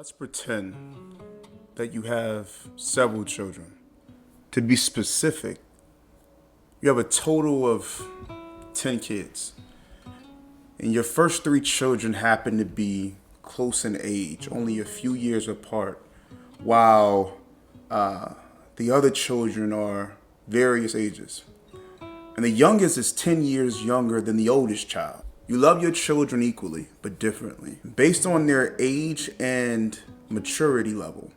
Let's pretend that you have several children. To be specific, you have a total of 10 kids. And your first three children happen to be close in age, only a few years apart, while the other children are various ages. And the youngest is 10 years younger than the oldest child. You love your children equally, but differently. Based on their age and maturity level,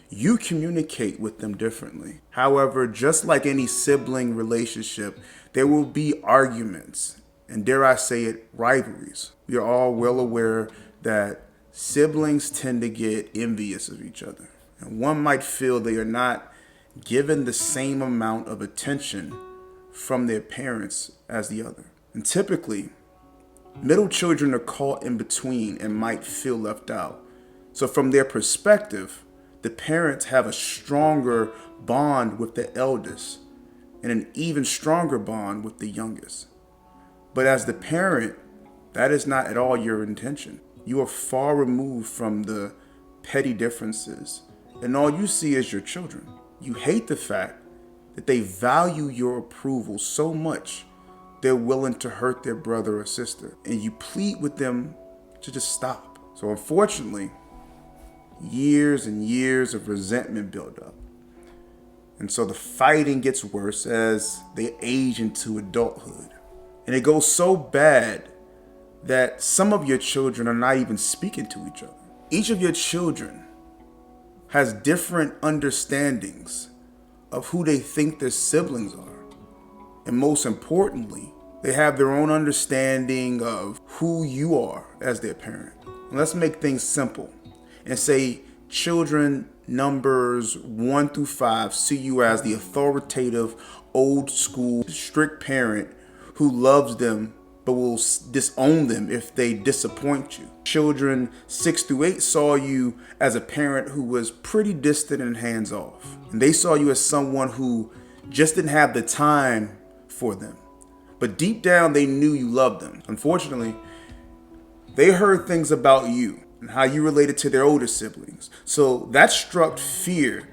you communicate with them differently. However, just like any sibling relationship, there will be arguments, and dare I say it, rivalries. We are all well aware that siblings tend to get envious of each other. And one might feel they are not given the same amount of attention from their parents as the other. And typically, middle children are caught in between and might feel left out. So from their perspective, the parents have a stronger bond with the eldest and an even stronger bond with the youngest. But as the parent, that is not at all your intention. You are far removed from the petty differences, and all you see is your children. You hate the fact that they value your approval so much they're willing to hurt their brother or sister, and you plead with them to just stop. So unfortunately, years and years of resentment build up. And so the fighting gets worse as they age into adulthood. And it goes so bad that some of your children are not even speaking to each other. Each of your children has different understandings of who they think their siblings are. And most importantly, they have their own understanding of who you are as their parent. And let's make things simple and say children numbers 1 through 5 see you as the authoritative, old school, strict parent who loves them but will disown them if they disappoint you. Children 6 through 8 saw you as a parent who was pretty distant and hands off. And they saw you as someone who just didn't have the time for them. But deep down, they knew you loved them. Unfortunately, they heard things about you and how you related to their older siblings. So that struck fear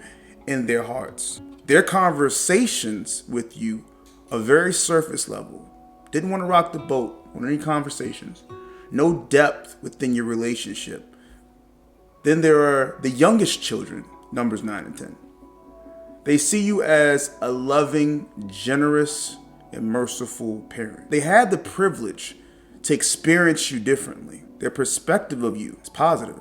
in their hearts. Their conversations with you are very surface level. Didn't want to rock the boat on any conversations. No depth within your relationship. Then there are the youngest children, numbers 9 and 10. They see you as a loving, generous, and merciful parent. They had the privilege to experience you differently. Their perspective of you is positive,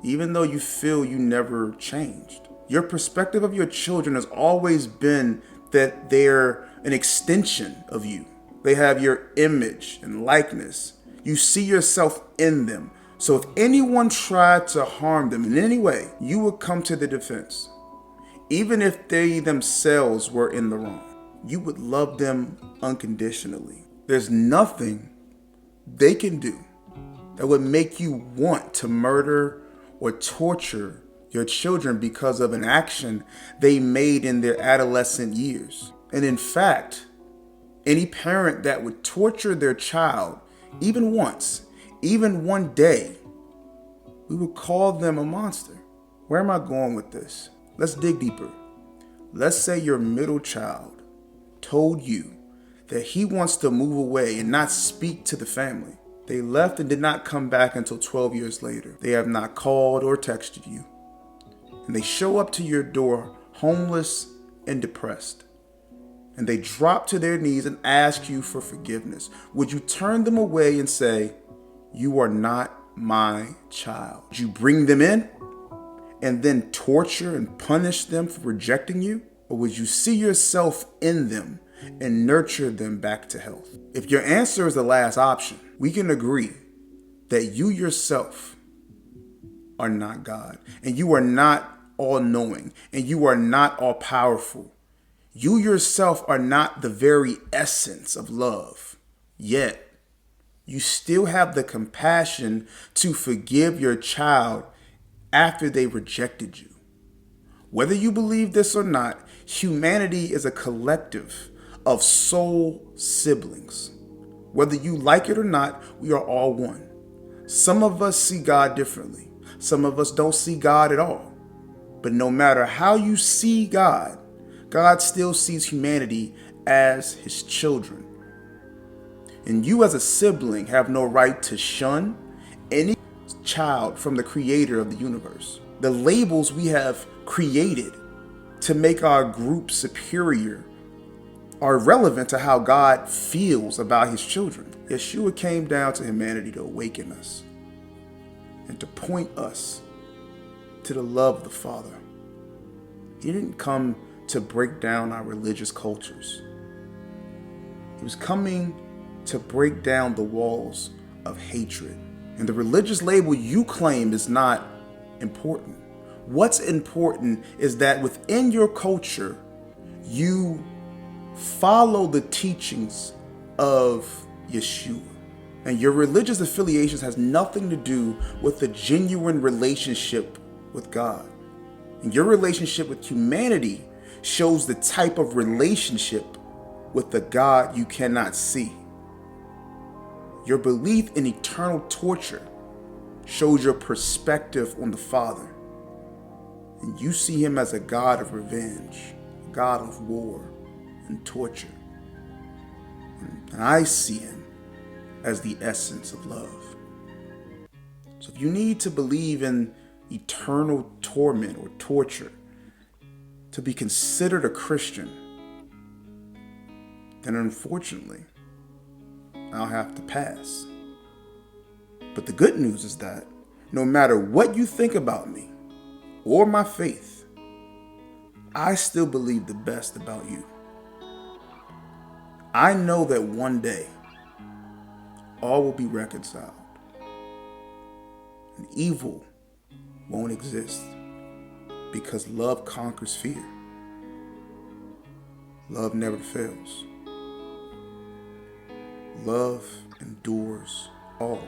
even though you feel you never changed. Your perspective of your children has always been that they're an extension of you. They have your image and likeness. You see yourself in them. So if anyone tried to harm them in any way, you would come to the defense. Even if they themselves were in the wrong, you would love them unconditionally. There's nothing they can do that would make you want to murder or torture your children because of an action they made in their adolescent years. And in fact, any parent that would torture their child, even once, even one day, we would call them a monster. Where am I going with this? Let's dig deeper. Let's say your middle child told you that he wants to move away and not speak to the family. They left and did not come back until 12 years later. They have not called or texted you. And they show up to your door homeless and depressed. And they drop to their knees and ask you for forgiveness. Would you turn them away and say, "You are not my child"? Would you bring them in and then torture and punish them for rejecting you? Or would you see yourself in them and nurture them back to health? If your answer is the last option, we can agree that you yourself are not God, and you are not all-knowing, and you are not all-powerful. You yourself are not the very essence of love. Yet, you still have the compassion to forgive your child after they rejected you. Whether you believe this or not, humanity is a collective of soul siblings. Whether you like it or not, we are all one. Some of us see God differently. Some of us don't see God at all. But no matter how you see God, God still sees humanity as his children. And you as a sibling have no right to shun any child from the creator of the universe. The labels we have created to make our group superior are relevant to how God feels about his children. Yeshua came down to humanity to awaken us and to point us to the love of the Father. He didn't come to break down our religious cultures. He was coming to break down the walls of hatred. And the religious label you claim is not important. What's important is that within your culture, you follow the teachings of Yeshua. And your religious affiliations has nothing to do with the genuine relationship with God. And your relationship with humanity shows the type of relationship with the God you cannot see. Your belief in eternal torture shows your perspective on the Father. And you see him as a God of revenge, a God of war and torture. And I see him as the essence of love. So if you need to believe in eternal torment or torture to be considered a Christian, then unfortunately, I'll have to pass. But the good news is that no matter what you think about me or my faith, I still believe the best about you. I know that one day all will be reconciled and evil won't exist because love conquers fear. Love never fails. Love endures all,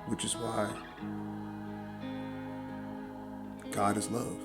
which is why God is love.